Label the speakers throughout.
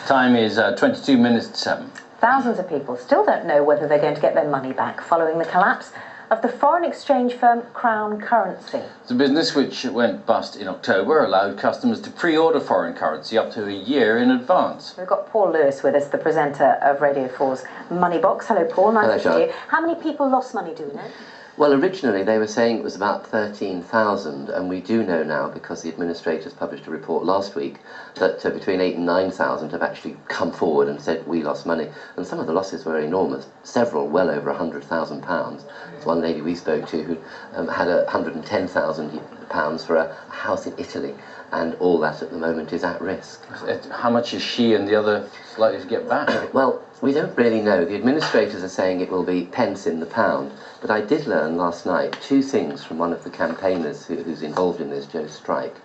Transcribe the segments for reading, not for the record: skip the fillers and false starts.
Speaker 1: Time is 22 minutes to 7.
Speaker 2: Thousands of people still don't know whether they're going to get their money back following the collapse of the foreign exchange firm Crown Currency.
Speaker 1: The business, which went bust in October, allowed customers to pre-order foreign currency up to a year in advance.
Speaker 2: We've got Paul Lewis with us, the presenter of Radio 4's Money Box. Hello, Paul. Nice to see you. How many people lost money, do we know?
Speaker 3: Well, originally they were saying it was about 13,000, and we do know now, because the administrators published a report last week, that between 8,000 and 9,000 have actually come forward and said we lost money. And some of the losses were enormous, several well over £100,000. There's one lady we spoke to who had £110,000 for a house in Italy, and all that at the moment is at risk.
Speaker 1: How much is she and the other likely to get back?
Speaker 3: Well, we don't really know. The administrators are saying it will be pence in the pound, but I did learn last night two things from one of the campaigners who's involved in this, Jo Strike.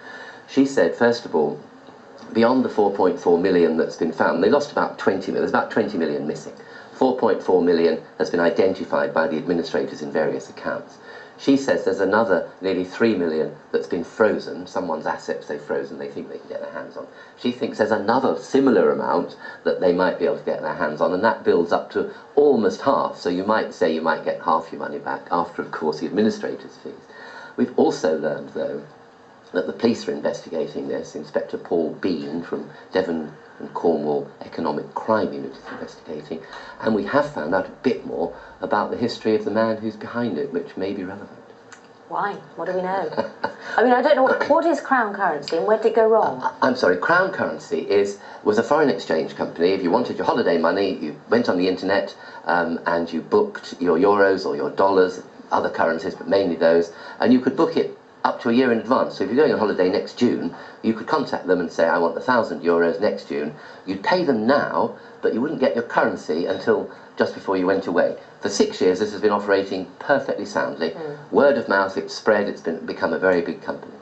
Speaker 3: She said, first of all, beyond the 4.4 million that's been found, they lost about 20 million, there's about 20 million missing. 4.4 million has been identified by the administrators in various accounts. She says there's another nearly 3 million that's been frozen, someone's assets they've frozen, they think they can get their hands on. She thinks there's another similar amount that they might be able to get their hands on, and that builds up to almost half. So you might say you might get half your money back after, of course, the administrators' fees. We've also learned, though, that the police are investigating this. Inspector Paul Bean from Devon and Cornwall Economic Crime Unit is investigating, and we have found out a bit more about the history of the man who's behind it, which may be relevant.
Speaker 2: Why? What do we know? I mean, I don't know. What is Crown Currency and where did it go wrong?
Speaker 3: I'm sorry, Crown Currency was a foreign exchange company. If you wanted your holiday money, you went on the internet and you booked your euros or your dollars, other currencies, but mainly those, and you could book it up to a year in advance. So if you're going on holiday next June, you could contact them and say, I want 1,000 euros next June. You'd pay them now, but you wouldn't get your currency until just before you went away. For 6 years, this has been operating perfectly soundly. Word of mouth, it's spread, it's become a very big company.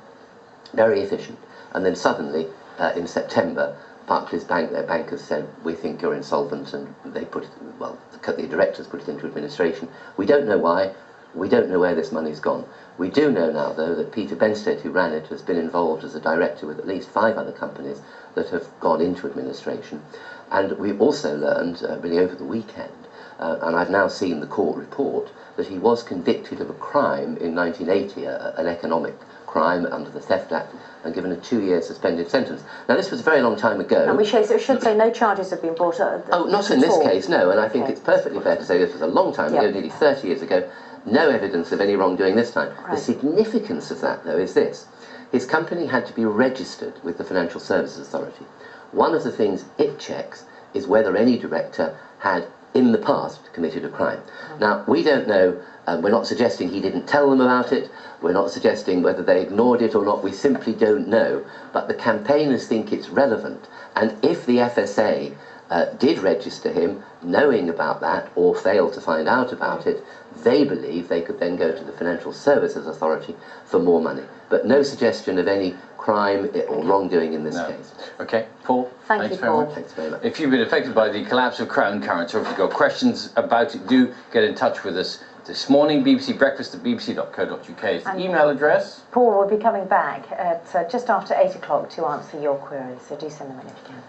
Speaker 3: Very efficient. And then suddenly, in September, Barclays Bank, their bankers said, we think you're insolvent, and they put it, well, the directors put it into administration. We don't know why. We don't know where this money's gone. We do know now, though, that Peter Benstead, who ran it, has been involved as a director with at least 5 other companies that have gone into administration. And we've also learned, really over the weekend, and I've now seen the court report, that he was convicted of a crime in 1980, an economic crime under the Theft Act, and given a 2-year suspended sentence. Now, this was a very long time ago.
Speaker 2: And we should say no charges have been brought up.
Speaker 3: Oh, not in this case, no, and I think it's perfectly fair to say this was a long time ago, nearly 30 years ago. No evidence of any wrongdoing this time. Right. The significance of that, though, is this. His company had to be registered with the Financial Services Authority. One of the things it checks is whether any director had, in the past, committed a crime. Now, we don't know, we're not suggesting he didn't tell them about it, we're not suggesting whether they ignored it or not, we simply don't know. But the campaigners think it's relevant, and if the FSA did register him, knowing about that, or failed to find out about it, they believe they could then go to the Financial Services Authority for more money. But no suggestion of any crime or wrongdoing in this case.
Speaker 1: Okay, Paul,
Speaker 2: thanks very much.
Speaker 3: Thanks very much.
Speaker 1: If you've been affected by the collapse of Crown Currency, or if you've got questions about it, do get in touch with us this morning. bbcbreakfast@bbc.co.uk is the email address.
Speaker 2: Paul will be coming back at just after 8 o'clock to answer your queries, so do send them in if you can.